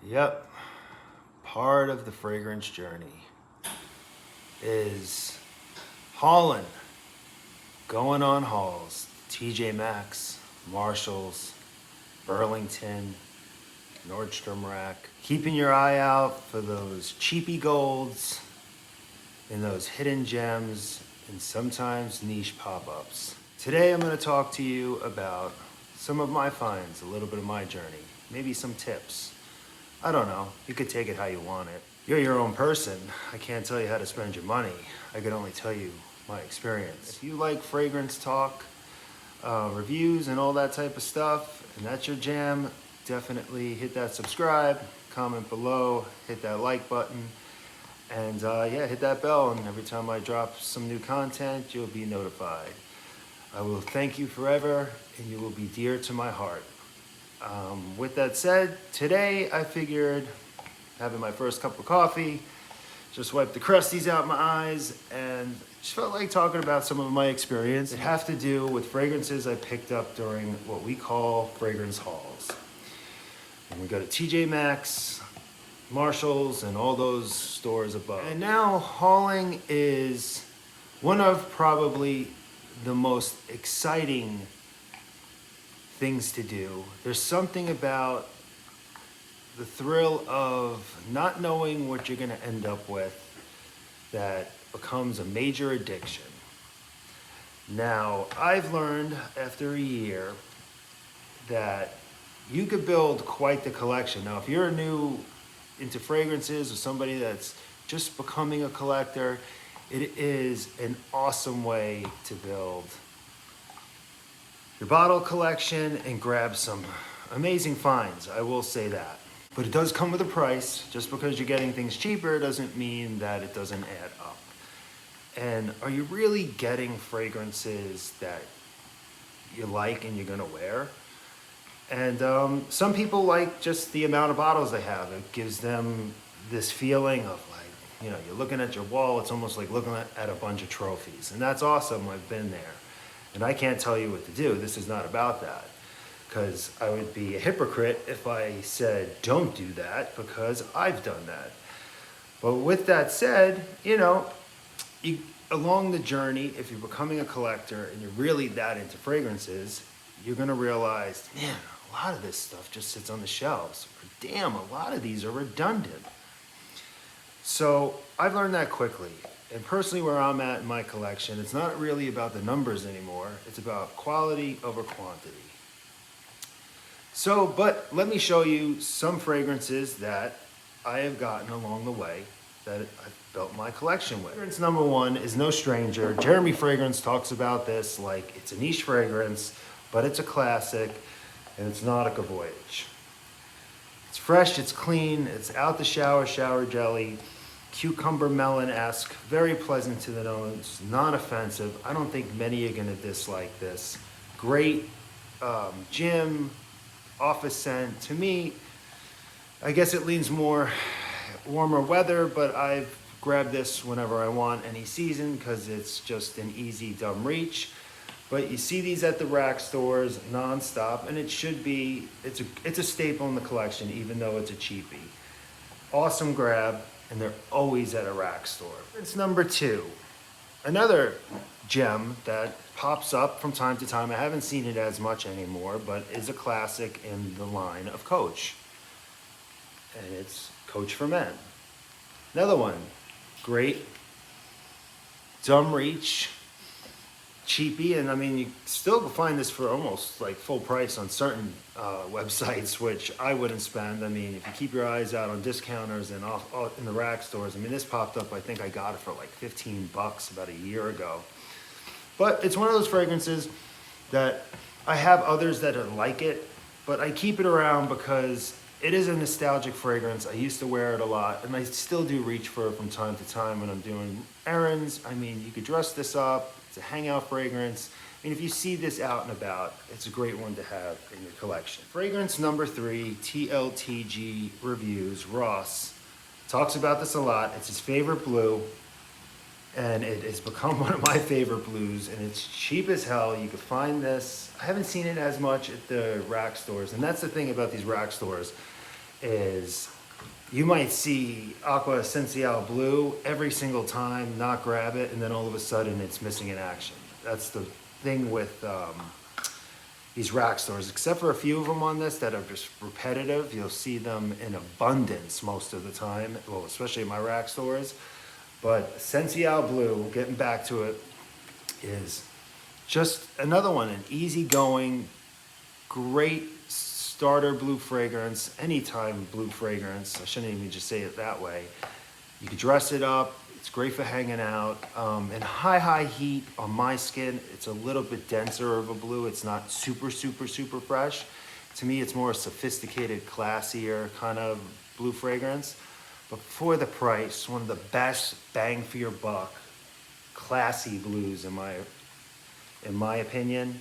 Yep, part of the fragrance journey is hauling, going on hauls, TJ Maxx, Marshalls, Burlington, Nordstrom Rack, keeping your eye out for those cheapy golds and those hidden gems and sometimes niche pop-ups. Today I'm going to talk to you about some of my finds, a little bit of my journey, maybe some tips. I don't know, you could take it how you want it. You're your own person. I can't tell you how to spend your money. I can only tell you my experience. If you like fragrance talk, reviews and all that type of stuff, and that's your jam, definitely hit that subscribe, comment below, hit that like button, and yeah, hit that bell, and every time I drop some new content, you'll be notified. I will thank you forever, and you will be dear to my heart. With that said, today I figured, having my first cup of coffee, just wiped the crusties out my eyes, and just felt like talking about some of my experience. It have to do with fragrances I picked up during what we call fragrance hauls. And we go to TJ Maxx, Marshalls, and all those stores above. And now hauling is one of probably the most exciting things to do. There's something about the thrill of not knowing what you're going to end up with that becomes a major addiction. Now, I've learned after a year that you could build quite the collection. Now, if you're new into fragrances or somebody that's just becoming a collector, it is an awesome way to build your bottle collection and grab some amazing finds, I will say that. But it does come with a price. Just because you're getting things cheaper doesn't mean that it doesn't add up. And are you really getting fragrances that you like and you're gonna wear? And some people like just the amount of bottles they have. It gives them this feeling of like, you know, you're looking at your wall, it's almost like looking at a bunch of trophies. And that's awesome, I've been there. And I can't tell you what to do. This is not about that. Because I would be a hypocrite if I said, don't do that, because I've done that. But with that said, you know, along the journey, if you're becoming a collector and you're really that into fragrances, you're gonna realize, man, a lot of this stuff just sits on the shelves. Or damn, a lot of these are redundant. So I've learned that quickly. And personally, where I'm at in my collection, it's not really about the numbers anymore. It's about quality over quantity. So, but let me show you some fragrances that I have gotten along the way that I've built my collection with. Fragrance number one is no stranger. Jeremy Fragrance talks about this like it's a niche fragrance, but it's a classic, and it's Nautica Voyage. It's fresh, it's clean, it's out the shower jelly, cucumber melon-esque, very pleasant to the nose, non-offensive. I don't think many are gonna dislike this. Great gym, office scent. To me, I guess it leans more warmer weather, but I've grabbed this whenever I want, any season, because it's just an easy, dumb reach. But you see these at the rack stores non-stop, and it should be, it's a staple in the collection, even though it's a cheapie. Awesome grab, and they're always at a rack store. It's number two, another gem that pops up from time to time. I haven't seen it as much anymore, but is a classic in the line of Coach. And it's Coach for Men. Another one, great, dumb reach, cheapie, and I mean, you still can find this for almost like full price on certain websites, which I wouldn't spend. I mean, if you keep your eyes out on discounters and off in the rack stores, I mean, this popped up, I think I got it for like 15 bucks about a year ago. But it's one of those fragrances that I have others that are like it, but I keep it around because it is a nostalgic fragrance. I used to wear it a lot, and I still do reach for it from time to time when I'm doing errands. I mean, you could dress this up. It's a hangout fragrance. I mean, if you see this out and about, it's a great one to have in your collection. Fragrance number three, TLTG Reviews, Ross talks about this a lot. It's his favorite blue, and it has become one of my favorite blues, and it's cheap as hell. You can find this. I haven't seen it as much at the rack stores, and that's the thing about these rack stores is You might see Aqua Essential Blue every single time, not grab it, and then all of a sudden it's missing in action. That's the thing with these rack stores, except for a few of them on this that are just repetitive. You'll see them in abundance most of the time, well, especially in my rack stores. But Essential Blue, getting back to it, is just another one, an easygoing, great starter blue fragrance, anytime blue fragrance. I shouldn't even just say it that way. You can dress it up. It's great for hanging out. In high heat on my skin, it's a little bit denser of a blue. It's not super fresh. To me, it's more sophisticated, classier kind of blue fragrance. But for the price, one of the best bang for your buck, classy blues in my opinion,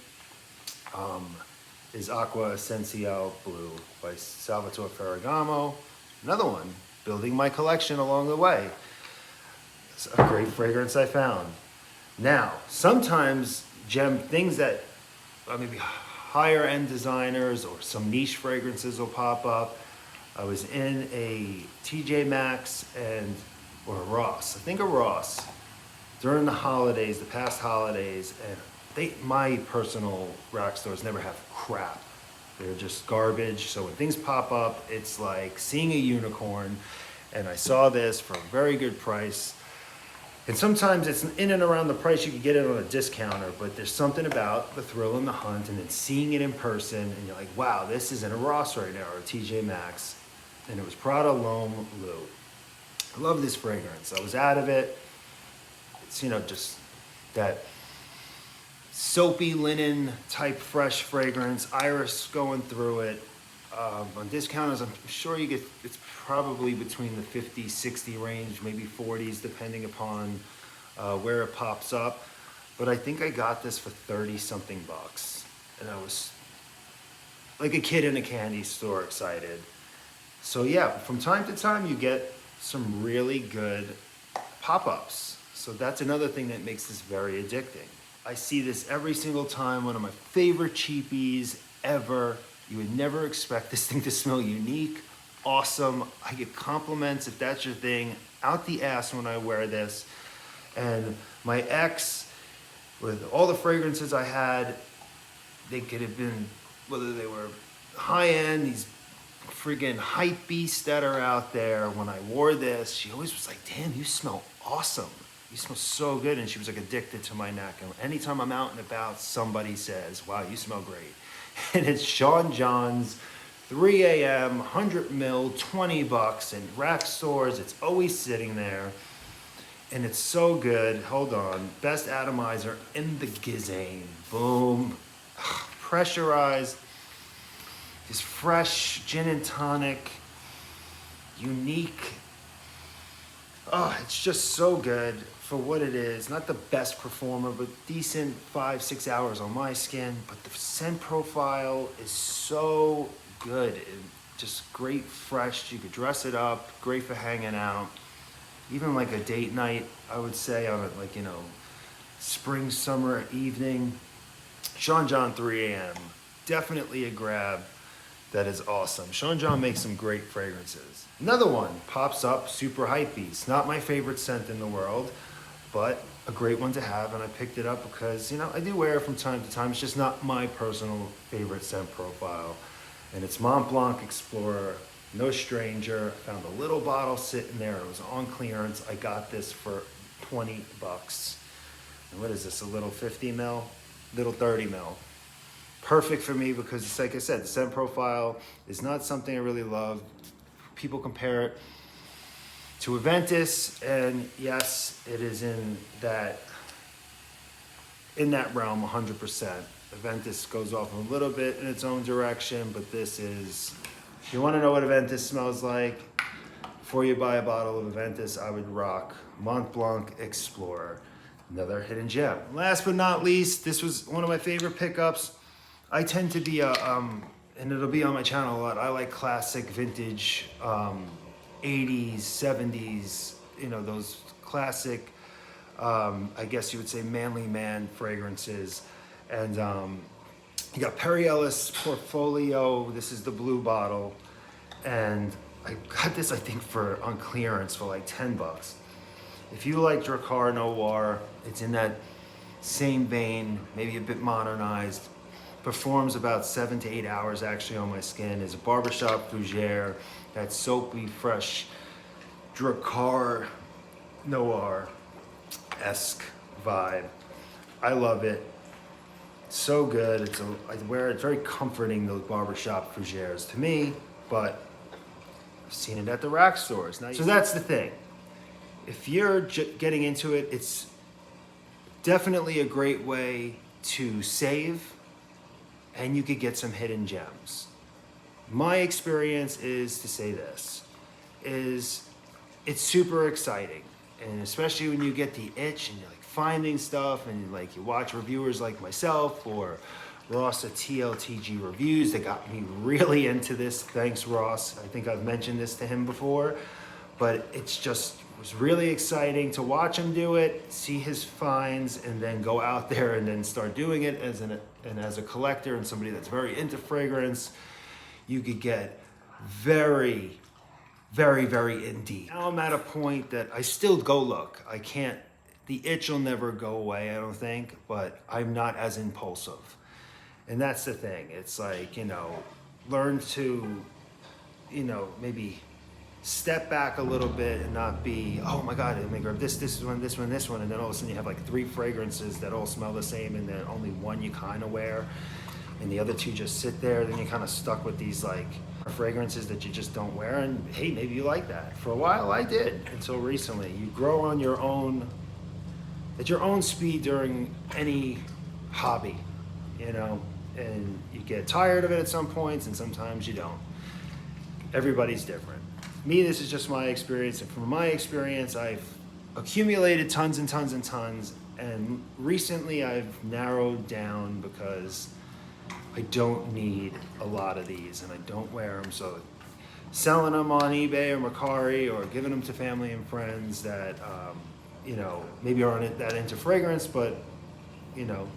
is Aqua Essential Blue by Salvatore Ferragamo. Another one, building my collection along the way. It's a great fragrance I found. Now, sometimes things that maybe higher end designers or some niche fragrances will pop up. I was in a TJ Maxx or a Ross, I think a Ross, during the holidays, the past holidays, and my personal rack stores never have crap. They're just garbage. So when things pop up, it's like seeing a unicorn. And I saw this for a very good price. And sometimes it's in and around the price you could get it on a discounter, but there's something about the thrill and the hunt and then seeing it in person and you're like, wow, this is in a Ross right now or a TJ Maxx. And it was Prada L'Homme Bleu. I love this fragrance. I was out of it. It's, just that soapy linen type fresh fragrance, iris going through it. On discounters, I'm sure you get, it's probably between the 50, 60 range, maybe 40s, depending upon where it pops up. But I think I got this for 30 something bucks. And I was like a kid in a candy store excited. So yeah, from time to time you get some really good pop-ups. So that's another thing that makes this very addicting. I see this every single time, one of my favorite cheapies ever. You would never expect this thing to smell unique, awesome. I get compliments, if that's your thing, out the ass when I wear this. And my ex, with all the fragrances I had, they could have been, whether they were high-end, these friggin' hype beasts that are out there. When I wore this, she always was like, damn, you smell awesome. You smell so good. And she was like addicted to my neck. And anytime I'm out and about, somebody says, wow, you smell great. And it's Sean John's 3 a.m., 100 mil, 20 bucks in rack stores. It's always sitting there. And it's so good. Hold on. Best atomizer in the gizane. Boom. Pressurized. This fresh gin and tonic. Unique. Oh, it's just so good for what it is. Not the best performer, but decent 5-6 hours on my skin. But the scent profile is so good. Just great fresh. You could dress it up. Great for hanging out. Even like a date night, I would say, on a spring, summer evening. Sean John 3 a.m. Definitely a grab. That is awesome. Sean John makes some great fragrances. Another one pops up, super hypebeast. Not my favorite scent in the world, but a great one to have. And I picked it up because, I do wear it from time to time. It's just not my personal favorite scent profile. And it's Mont Blanc Explorer, no stranger. I found a little bottle sitting there. It was on clearance. I got this for 20 bucks. And what is this, a little 50 mil? Little 30 mil. Perfect for me because it's like I said, the scent profile is not something I really love. People compare it to Aventus, and yes, it is in that realm 100%. Aventus goes off a little bit in its own direction, but this is, if you want to know what Aventus smells like, before you buy a bottle of Aventus, I would rock Mont Blanc Explorer. Another hidden gem. Last but not least, this was one of my favorite pickups. I tend to be and it'll be on my channel a lot, I like classic vintage 80s, 70s, those classic, I guess you would say manly man fragrances. And you got Perry Ellis Portfolio, this is the blue bottle. And I got this, I think, on clearance for like 10 bucks. If you like Drakkar Noir, it's in that same vein, maybe a bit modernized. Performs about 7 to 8 hours actually on my skin. It's a barbershop fougere, that soapy, fresh Drakkar Noir-esque vibe. I love it. So good. I wear it, very comforting, those barbershop fougères to me, but I've seen it at the rack stores. Now, so that's the thing. If you're getting into it, it's definitely a great way to save, and you could get some hidden gems. My experience is to say this, is it's super exciting. And especially when you get the itch and you're like finding stuff and like you watch reviewers like myself or Ross at TLTG Reviews that got me really into this. Thanks, Ross. I think I've mentioned this to him before, but it was really exciting to watch him do it, see his finds, and then go out there and then start doing it as a collector and somebody that's very into fragrance. You could get very, very, very in deep. Now I'm at a point that I still go look. The itch will never go away, I don't think, but I'm not as impulsive. And that's the thing. It's like, learn to, maybe step back a little bit and not be, oh my God, let me grab this one, and then all of a sudden you have like 3 fragrances that all smell the same, and then only one you kind of wear, and the other 2 just sit there. Then you're kind of stuck with these like fragrances that you just don't wear, and hey, maybe you like that. For a while I did, until recently. You grow on your own, at your own speed during any hobby, and you get tired of it at some points, and sometimes you don't. Everybody's different. Me, this is just my experience, and from my experience, I've accumulated tons and tons and tons, and recently I've narrowed down because I don't need a lot of these, and I don't wear them, so selling them on eBay or Mercari or giving them to family and friends that, maybe aren't that into fragrance, but,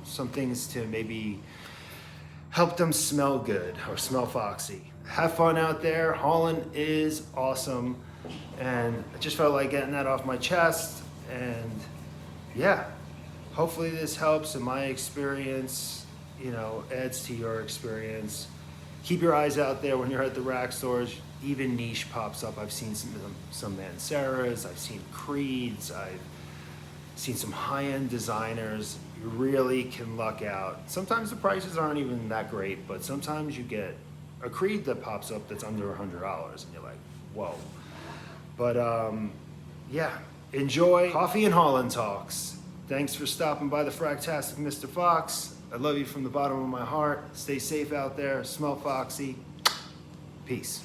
some things to maybe help them smell good or smell foxy. Have fun out there. Hauling is awesome, and I just felt like getting that off my chest, and yeah, hopefully this helps in my experience, adds to your experience. Keep your eyes out there when you're at the rack stores. Even niche pops up. I've seen some Manceras, I've seen Creeds, I've seen some high-end designers. You really can luck out. Sometimes the prices aren't even that great, but sometimes you get a Creed that pops up that's under $100, and you're like, whoa. But yeah, enjoy Coffee and Holland Talks. Thanks for stopping by the Fragtastic Mr. Fox. I love you from the bottom of my heart. Stay safe out there. Smell foxy. Peace.